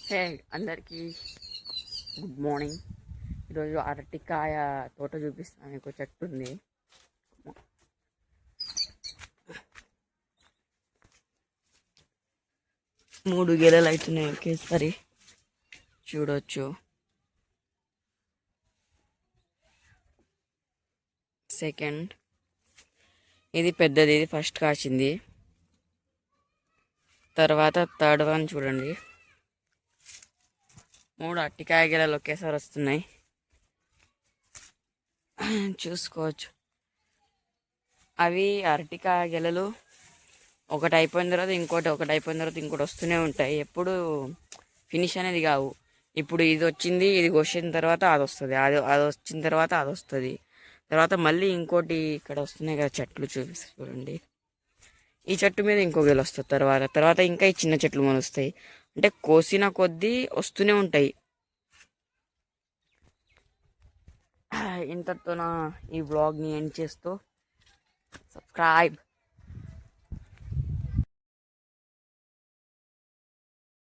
హే అందరికీ good morning. ఈరోజు అరటికాయ తోట చూపిస్తాను. మీకు చెట్టు ఉంది, 3 గెలలు అవుతున్నాయి ఒకేసారి. చూడొచ్చు. సెకండ్ ఇది పెద్దది, ఇది ఫస్ట్ కాచింది. తర్వాత థర్డ్ వన్ చూడండి. 3 అరటికాయ గెలలు ఒకేసారి వస్తున్నాయి, చూసుకోవచ్చు. అవి అరటికాయ గెలలు ఒకటి అయిపోయిన తర్వాత ఇంకోటి, ఒకటి అయిపోయిన తర్వాత ఇంకోటి వస్తూనే ఉంటాయి. ఎప్పుడు ఫినిష్ అనేది కావు. ఇప్పుడు ఇది వచ్చింది, ఇది కోసిన తర్వాత అది వస్తుంది, అది వచ్చిన తర్వాత అది వస్తుంది. తర్వాత మళ్ళీ ఇంకోటి ఇక్కడ వస్తున్నాయి కదా చెట్లు, చూపిస్తాయి చూడండి. ఈ చెట్టు మీద ఇంకో గెల వస్తుంది. తర్వాత ఇంకా ఈ చిన్న చెట్లు మొలుస్తాయి. అంటే కోసిన కొద్దీ వస్తూనే ఉంటాయి. ఇంతతో ఈ వ్లాగ్ని ఎండ్ చేస్తూ సబ్స్క్రైబ్.